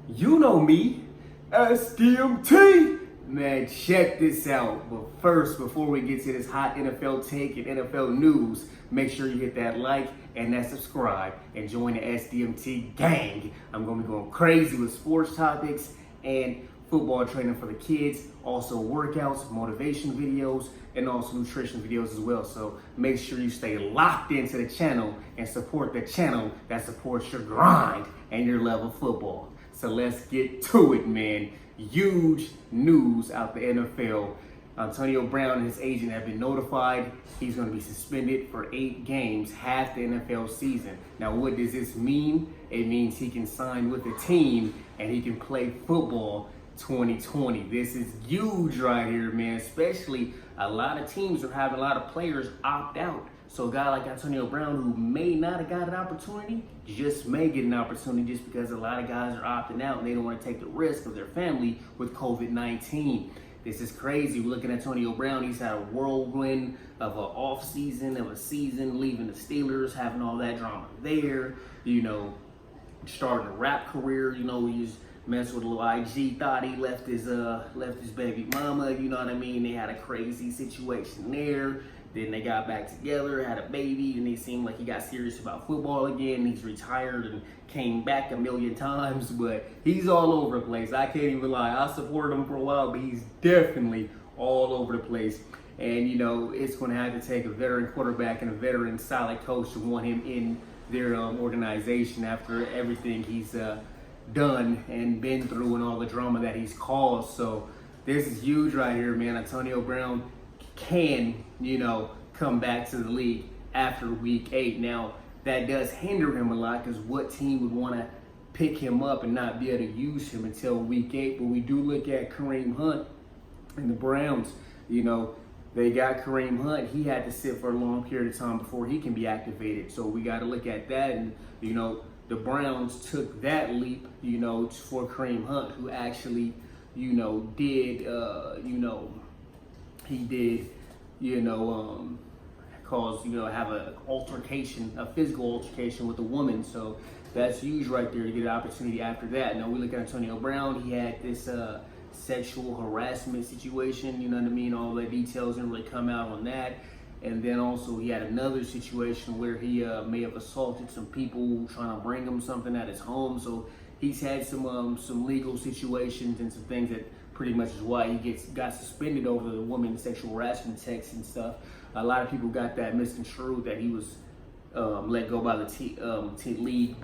You know me, SDMT. Man, check this out. But first, before we get to this hot NFL take and NFL news, make sure you hit that like and that subscribe and join the SDMT gang. I'm going to be going crazy with sports topics and football training for the kids, also workouts, motivation videos, and also nutrition videos as well. So make sure you stay locked into the channel and support the channel that supports your grind and your love of football. So let's get to it, man. Huge news out the NFL. Antonio Brown and his agent have been notified. He's going to be suspended for 8 games, half the NFL season. Now, what does this mean? It means he can sign with the team and he can play football 2020. This is huge right here, man. Especially a lot of teams are having a lot of players opt out. So a guy like Antonio Brown, who may not have got an opportunity, just may get an opportunity just because a lot of guys are opting out and they don't want to take the risk of their family with COVID-19. This is crazy. We're looking at Antonio Brown. He's had a whirlwind of an off season, of a season, leaving the Steelers, having all that drama there, starting a rap career, he's messed with a little IG, thought he left his baby mama, you know what I mean? They had a crazy situation there. Then they got back together, had a baby, and they seemed like he got serious about football again. He's retired and came back a million times, but he's all over the place. I can't even lie. I supported him for a while, but he's definitely all over the place. And, it's going to have to take a veteran quarterback and a veteran solid coach to want him in their organization after everything he's done and been through and all the drama that he's caused. So this is huge right here, man. Antonio Brown can, come back to the league after week 8. Now, that does hinder him a lot because what team would want to pick him up and not be able to use him until week 8? But we do look at Kareem Hunt and the Browns. They got Kareem Hunt. He had to sit for a long period of time before he can be activated. So we got to look at that. And, the Browns took that leap, for Kareem Hunt, who actually, have a physical altercation with a woman. So that's huge right there to get an opportunity after that. Now we look at Antonio Brown. He had this sexual harassment situation, you know what I mean? All the details didn't really come out on that. And then also he had another situation where he may have assaulted some people trying to bring him something at his home. So he's had some legal situations and some things that pretty much is why he got suspended over the woman sexual harassment text and stuff. A lot of people got that misconstrued that he was let go by the league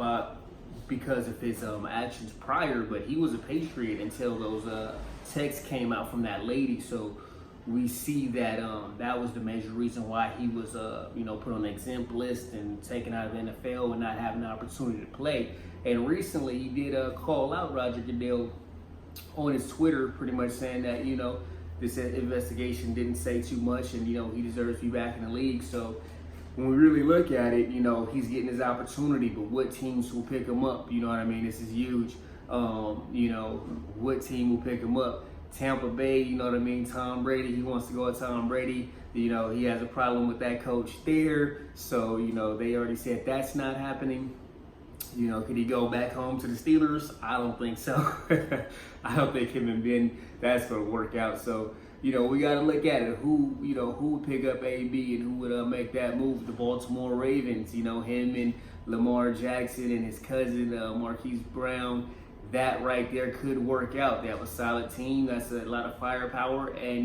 because of his actions prior, but he was a Patriot until those texts came out from that lady. So we see that that was the major reason why he was put on the exempt list and taken out of the NFL and not having the opportunity to play. And recently he did call out Roger Goodell on his Twitter, pretty much saying that this investigation didn't say too much and he deserves to be back in the league. So when we really look at it, he's getting his opportunity, but what teams will pick him up? You know what I mean? This is huge. What team will pick him up? Tampa Bay, you know what I mean? Tom Brady, he wants to go with Tom Brady. He has a problem with that coach there. So, they already said that's not happening. Could he go back home to the Steelers? I don't think so. I don't think him and Ben, that's going to work out. So, we got to look at it. Who would pick up AB and who would make that move? The Baltimore Ravens, him and Lamar Jackson and his cousin, Marquise Brown. That right there could work out. They have a solid team. That's a lot of firepower. And,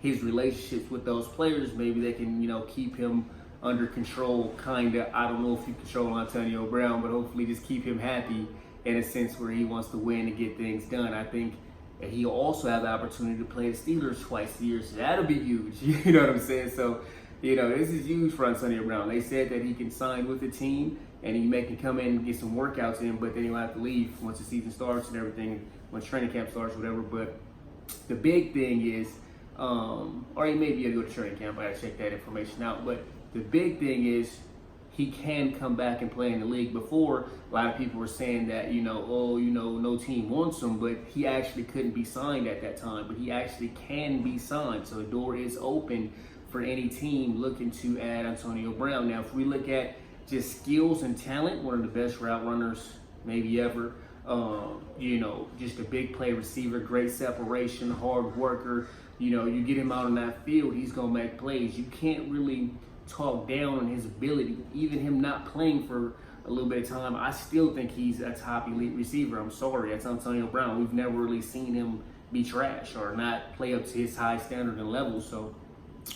his relationships with those players, maybe they can, keep him under control, kind of. I don't know if you control Antonio Brown, but hopefully just keep him happy in a sense where he wants to win and get things done. I think he'll also have the opportunity to play the Steelers twice a year, so that'll be huge. You know what I'm saying? So, this is huge for Antonio Brown. They said that he can sign with the team and he can come in and get some workouts in, but then he'll have to leave once the season starts and everything, once training camp starts, whatever. But the big thing is, or he may be able to go to training camp. I gotta check that information out. But the big thing is he can come back and play in the league. Before, a lot of people were saying that, no team wants him, but he actually couldn't be signed at that time. But he actually can be signed. So the door is open for any team looking to add Antonio Brown. Now, if we look at just skills and talent, one of the best route runners maybe ever. just a big play receiver, great separation, hard worker. You get him out on that field, he's going to make plays. You can't really talk down on his ability. Even him not playing for a little bit of time, I still think he's a top elite receiver. I'm sorry, that's Antonio Brown. We've never really seen him be trash or not play up to his high standard and level. So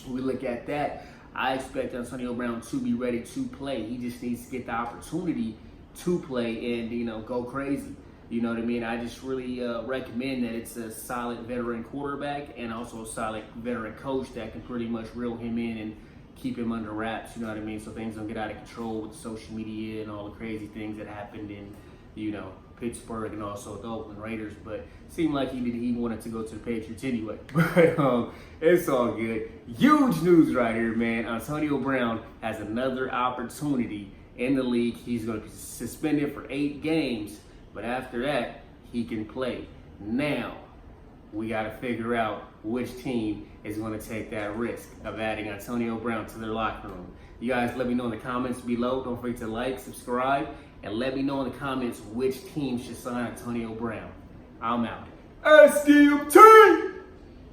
we look at that. I expect Antonio Brown to be ready to play. He just needs to get the opportunity to play and, go crazy. You know what I mean? I just really recommend that it's a solid veteran quarterback and also a solid veteran coach that can pretty much reel him in and keep him under wraps, you know what I mean? So things don't get out of control with social media and all the crazy things that happened in, Pittsburgh and also the Oakland Raiders. But it seemed like he wanted to go to the Patriots anyway. But it's all good. Huge news right here, man. Antonio Brown has another opportunity in the league. He's going to be suspended for 8 games. But after that, he can play. Now, we got to figure out which team is going to take that risk of adding Antonio Brown to their locker room. You guys let me know in the comments below. Don't forget to like, subscribe, and let me know in the comments which team should sign Antonio Brown. I'm out. SDMT!